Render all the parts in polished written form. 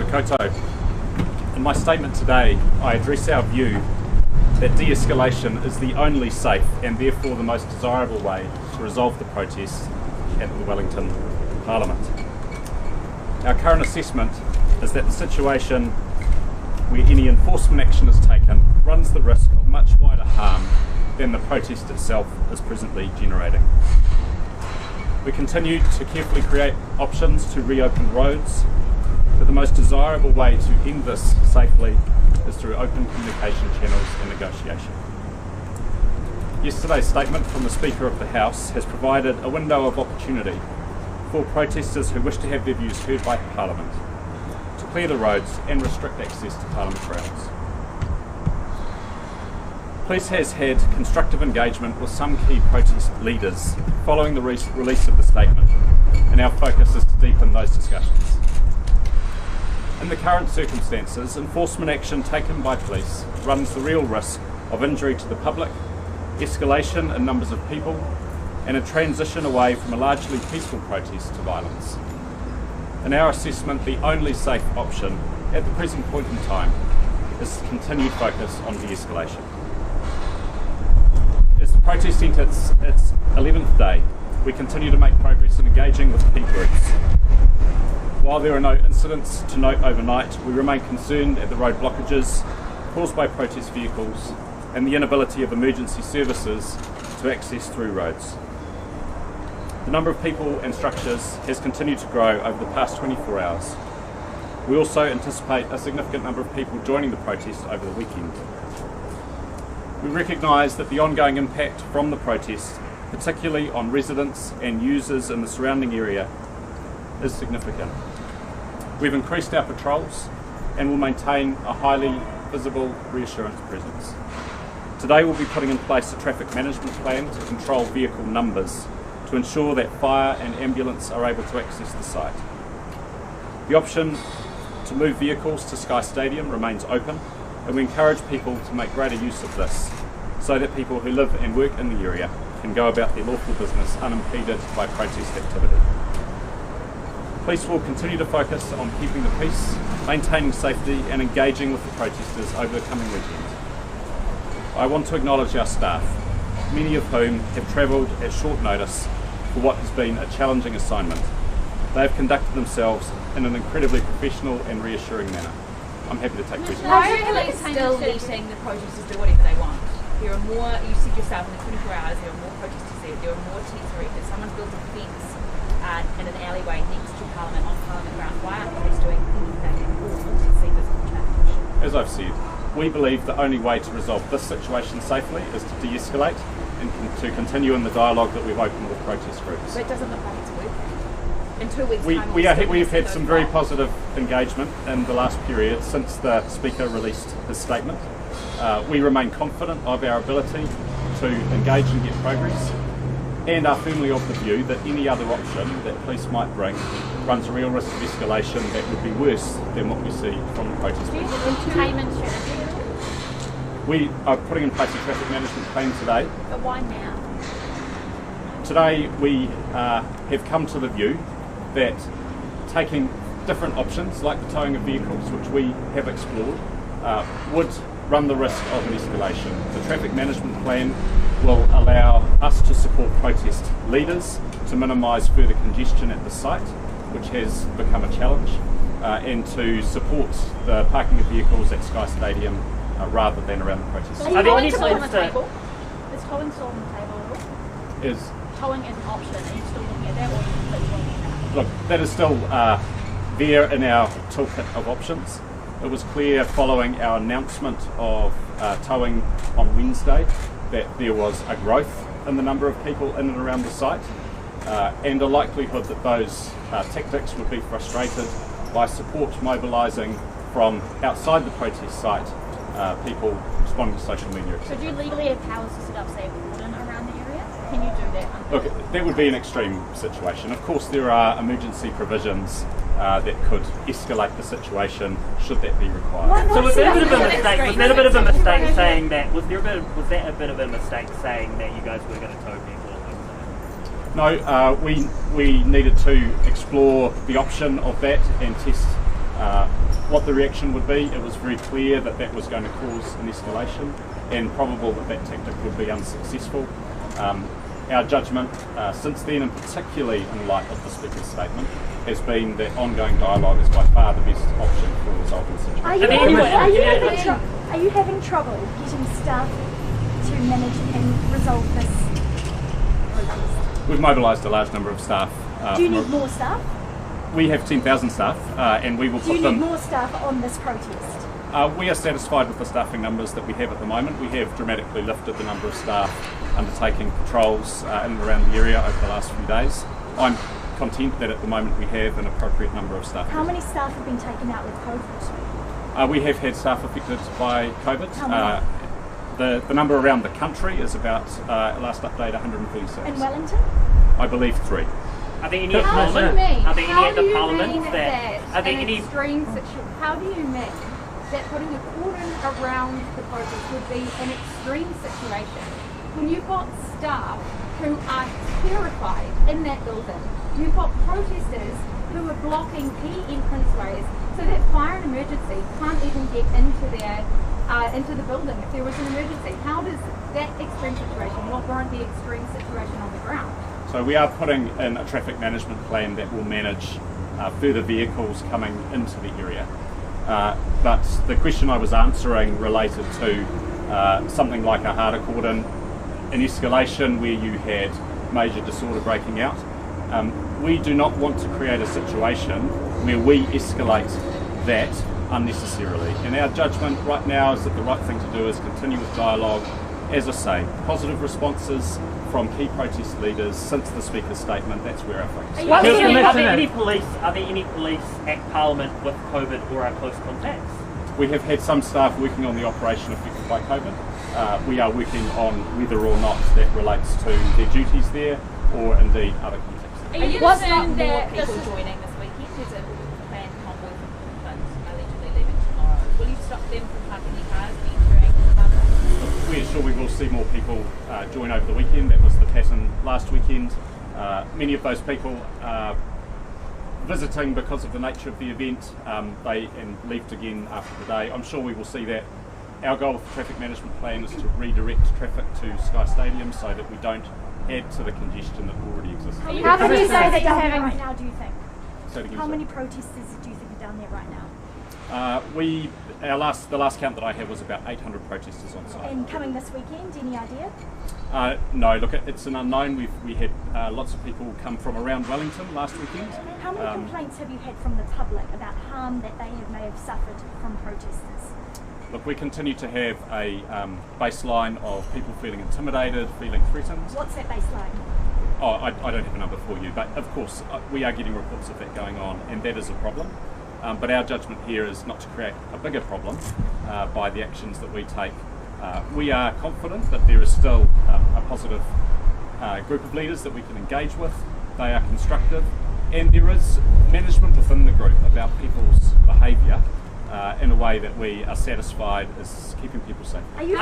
Koto. In my statement today, I address our view that de-escalation is the only safe and therefore the most desirable way to resolve the protests at the Wellington Parliament. Our current assessment is that the situation where any enforcement action is taken runs the risk of much wider harm than the protest itself is presently generating. We continue to carefully create options to reopen roads, but the most desirable way to end this safely is through open communication channels and negotiation. Yesterday's statement from the Speaker of the House has provided a window of opportunity for protesters who wish to have their views heard by Parliament to clear the roads and restrict access to Parliament grounds. Police has had constructive engagement with some key protest leaders following the release of the statement, and our focus is to deepen those discussions. In the current circumstances, enforcement action taken by police runs the real risk of injury to the public, escalation in numbers of people, and a transition away from a largely peaceful protest to violence. In our assessment, the only safe option at the present point in time is continued focus on de-escalation. As the protest enters its 11th day, we continue to make progress in engaging with key groups. While there are no incidents to note overnight, we remain concerned at the road blockages caused by protest vehicles and the inability of emergency services to access through roads. The number of people and structures has continued to grow over the past 24 hours. We also anticipate a significant number of people joining the protest over the weekend. We recognise that the ongoing impact from the protest, particularly on residents and users in the surrounding area, is significant. We've increased our patrols and will maintain a highly visible reassurance presence. Today we'll be putting in place a traffic management plan to control vehicle numbers to ensure that fire and ambulance are able to access the site. The option to move vehicles to Sky Stadium remains open, and we encourage people to make greater use of this so that people who live and work in the area can go about their lawful business unimpeded by protest activity. Police will continue to focus on keeping the peace, maintaining safety and engaging with the protesters over the coming weekend. I want to acknowledge our staff, many of whom have travelled at short notice for what has been a challenging assignment. They have conducted themselves in an incredibly professional and reassuring manner. I'm happy to take questions. Why are police still letting the protesters do whatever they want? There are more, you said yourself, in the 24 hours, there are more protesters there are more tents erected, someone's built a fence in an alleyway next to Parliament, on Parliament grounds. Why aren't police doing anything at all to see this change? As I've said, we believe the only way to resolve this situation safely is to de-escalate and to continue in the dialogue that we've opened with protest groups. So it doesn't look like it's working. In 2 weeks' time, we've had some very positive engagement in the last period since the Speaker released his statement. We remain confident of our ability to engage and get progress, and are firmly of the view that any other option that police might bring runs a real risk of escalation that would be worse than what we see from the protest. Do you have a containment strategy? We are putting in place a traffic management plan today. But why now? Today we have come to the view that taking different options like the towing of vehicles, which we have explored, would run the risk of an escalation. The traffic management plan will allow us to support protest leaders to minimise further congestion at the site, which has become a challenge, and to support the parking of vehicles at Sky Stadium rather than around the protest. Are there any plans on the table? Is towing still on the table at all? Is towing is an option, are you still looking at that, or are you completely looking at that? Look, that is still there in our toolkit of options. It was clear following our announcement of towing on Wednesday that there was a growth in the number of people in and around the site, and a likelihood that those tactics would be frustrated by support mobilising from outside the protest site, people responding to social media. So do you legally have powers to set up, say, a cordon around the area? Can you do that? Look, that would be an extreme situation. Of course, there are emergency provisions that could escalate the situation should that be required. So was that a bit of a mistake? Was that a bit of a mistake saying that? Was that a bit of a mistake saying that you guys were going to tow people? No, we needed to explore the option of that and test what the reaction would be. It was very clear that that was going to cause an escalation and probable that that tactic would be unsuccessful. Our judgment since then, and particularly in light of the Speaker's statement, has been that ongoing dialogue is by far the best option for resolving the situation. Are you having trouble getting staff to manage and resolve this protest? We've mobilised a large number of staff. Do you need more staff? We have 10,000 staff, and we will put them... Do you need more staff on this protest? We are satisfied with the staffing numbers that we have at the moment. We have dramatically lifted the number of staff undertaking patrols in and around the area over the last few days. I'm content that at the moment we have an appropriate number of staff. How many staff have been taken out with COVID? We have had staff affected by COVID. How many? The number around the country is about, last update, 136. In Wellington? I believe 3. Are there any at the Parliament that are there any extreme situation? How do you mean that putting a cordon around the protest would be an extreme situation when you've got staff who are terrified in that building? You've got protesters who are blocking key entranceways so that fire and emergency can't even get into the building if there was an emergency. How does that extreme situation not warrant the extreme situation on the ground? So we are putting in a traffic management plan that will manage further vehicles coming into the area. But the question I was answering related to something like a harder cordon, an escalation where you had major disorder breaking out. We do not want to create a situation where we escalate that unnecessarily. And our judgment right now is that the right thing to do is continue with dialogue. As I say, positive responses from key protest leaders since the Speaker's statement, that's where our focus is. Are there any police at Parliament with COVID or are close contacts? We have had some staff working on the operation affected by COVID. We are working on whether or not that relates to their duties there or indeed other contacts. Are you concerned that people joining this weekend? There's a planned convoy from Northland allegedly leaving tomorrow. Will you stop them from parking their cars and entering the Parliament? We're sure we will see more people join over the weekend. That was the pattern last weekend. Many of those people are visiting because of the nature of the event. They left again after the day. I'm sure we will see that. Our goal with the traffic management plan is to redirect traffic to Sky Stadium so that we don't add to the congestion that already exists. How many say that you're having right now, do you think? How many protesters do you think are down there right now? The last count that I had was about 800 protesters on site. And coming this weekend, any idea? No, look, it's an unknown. We had lots of people come from around Wellington last weekend. How many complaints have you had from the public about harm that they may have suffered from protesters? Look, we continue to have a baseline of people feeling intimidated, feeling threatened. What's that baseline? Oh, I don't have a number for you, but of course we are getting reports of that going on, and that is a problem. But our judgment here is not to create a bigger problem by the actions that we take. We are confident that there is still a positive group of leaders that we can engage with. They are constructive, and there is management within the group about people's behaviour in a way that we are satisfied is keeping people safe. Are you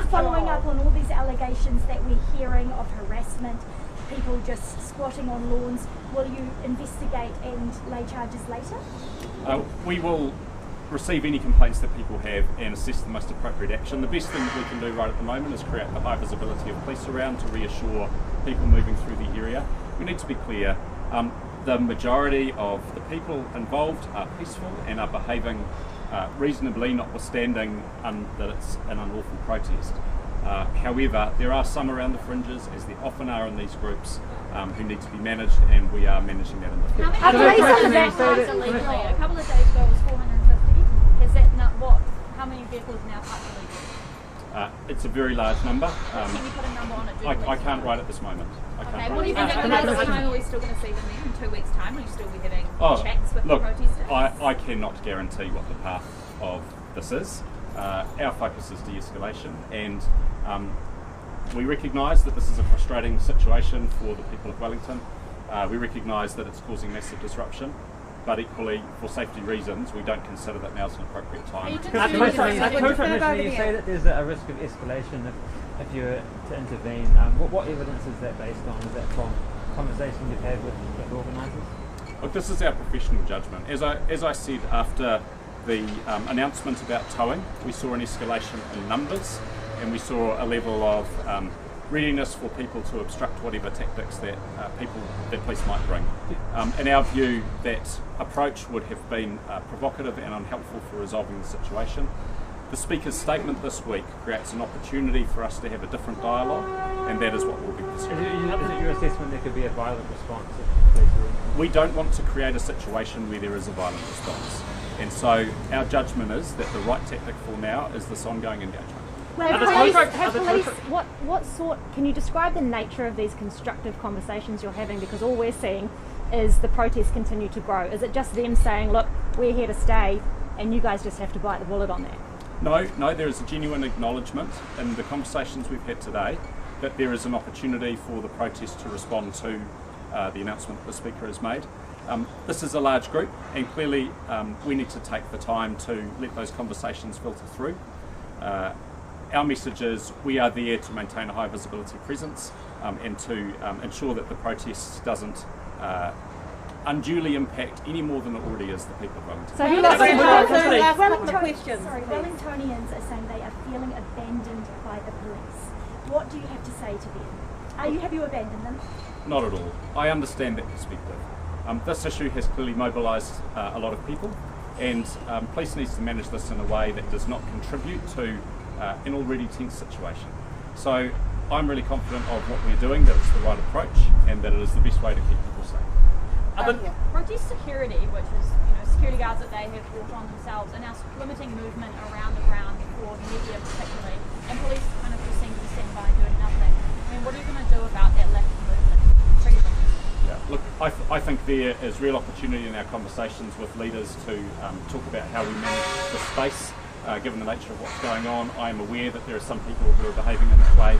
following up on all these allegations that we're hearing of harassment, people just squatting on lawns? Will you investigate and lay charges later? We will receive any complaints that people have and assess the most appropriate action. The best thing that we can do right at the moment is create a high visibility of police around to reassure people moving through the area. We need to be clear. The majority of the people involved are peaceful and are behaving reasonably, notwithstanding that it's an unlawful protest. However, there are some around the fringes, as there often are in these groups, who need to be managed, and we are managing that in the future. A couple of days ago it was 450. Is that not what? How many vehicles now parked illegally? It's a very large number. Can you put a number on it? I can't write at this moment. Okay, what do you think at another time? Are we still going to see them there in 2 weeks' time? Will you still be having chats with the protesters? I cannot guarantee what the path of this is. Our focus is de-escalation, and we recognise that this is a frustrating situation for the people of Wellington. We recognise that it's causing massive disruption, but equally, for safety reasons, we don't consider that now's an appropriate time. You say that there's a risk of escalation if you were to intervene. What evidence is that based on? Is that from conversations you've had with organisers? Look, this is our professional judgment. As I said, after the announcement about towing, we saw an escalation in numbers, and we saw a level of readiness for people to obstruct whatever tactics that police might bring. In our view, that approach would have been provocative and unhelpful for resolving the situation. The Speaker's statement this week creates an opportunity for us to have a different dialogue, and that is what we'll be pursuing. Is it your assessment there could be a violent response if police are... We don't want to create a situation where there is a violent response, and so our judgment is that the right tactic for now is this ongoing engagement. What sort, can you describe the nature of these constructive conversations you're having? Because all we're seeing is the protests continue to grow. Is it just them saying, look, we're here to stay, and you guys just have to bite the bullet on that? No, there is a genuine acknowledgement in the conversations we've had today that there is an opportunity for the protest to respond to the announcement the Speaker has made. This is a large group, and clearly we need to take the time to let those conversations filter through. Our message is we are there to maintain a high visibility presence and to ensure that the protest doesn't unduly impact any more than it already is the people of Wellington. So Wellingtonians are saying they are feeling abandoned by the police. What do you have to say to them? Have you abandoned them? Not at all. I understand that perspective. This issue has clearly mobilised a lot of people, and police needs to manage this in a way that does not contribute to an already tense situation. So I'm really confident of what we're doing, that it's the right approach, and that it is the best way to keep people safe. Protest security, which is security guards that they have brought on themselves, are now limiting movement around the ground for media particularly, and police kind of just seem to be sitting by doing nothing. I mean, what are you going to do about that lack of movement? Yeah, look, I think there is real opportunity in our conversations with leaders to talk about how we manage the space, given the nature of what's going on. I am aware that there are some people who are behaving in that way.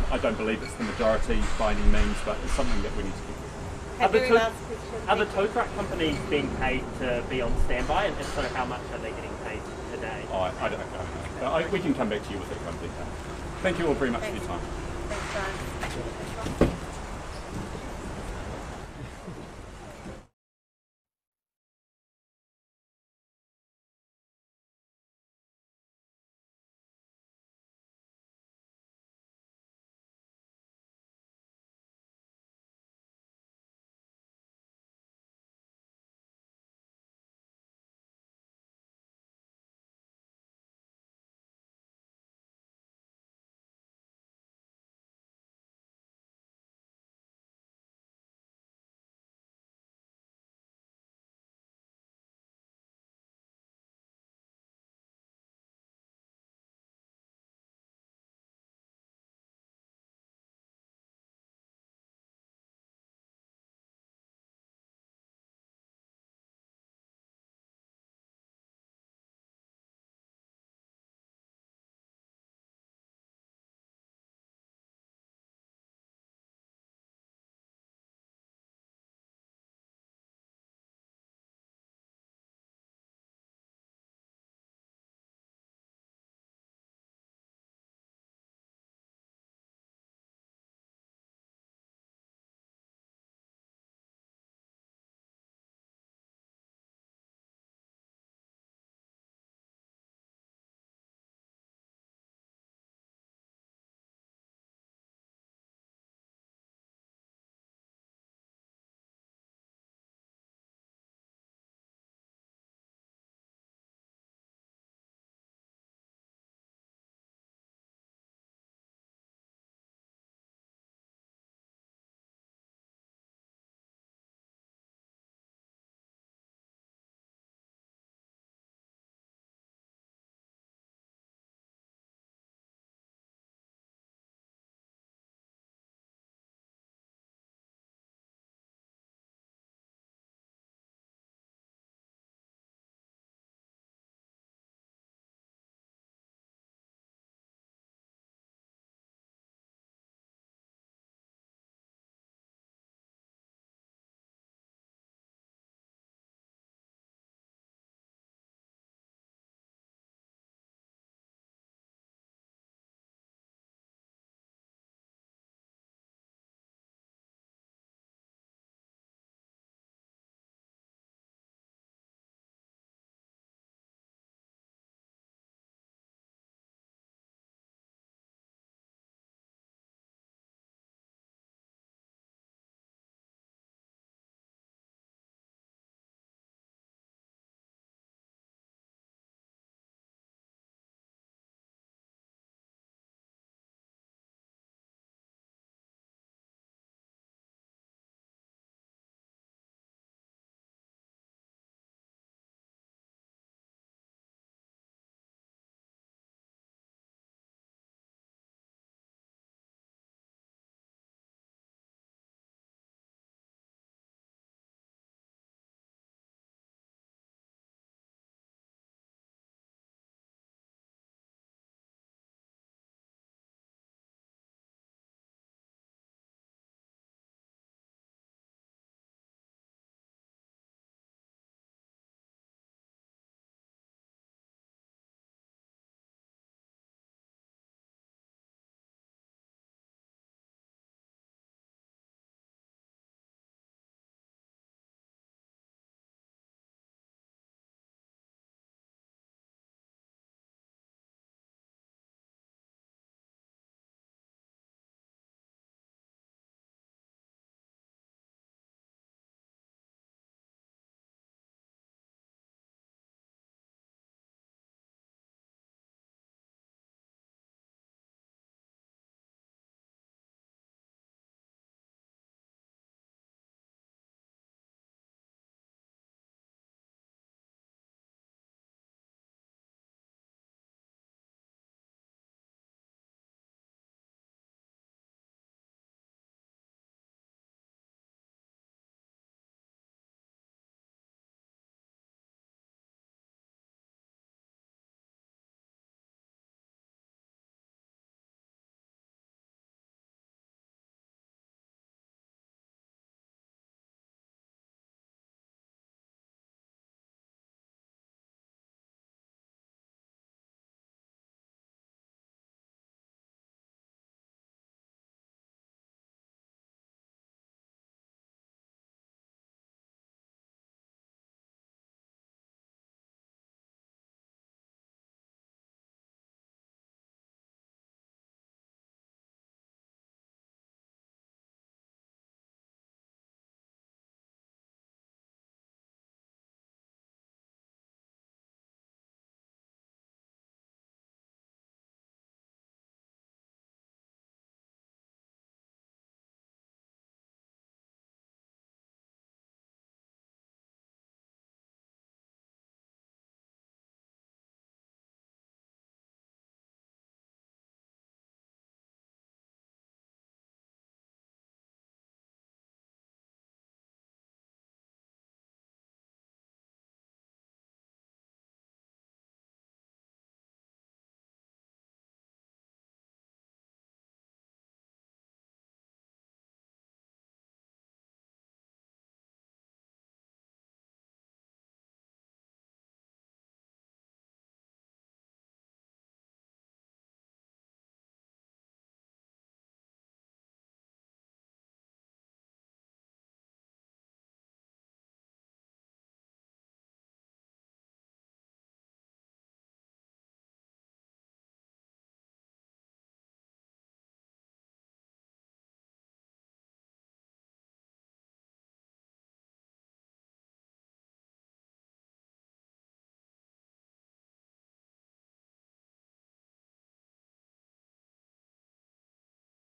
I don't believe it's the majority by any means, but it's something that we need to keep. Are the tow truck companies being paid to be on standby, and if so, how much are they getting paid today? I don't know. We can come back to you with that kind of detail. Thank you all very much for your time. Thanks, Brian.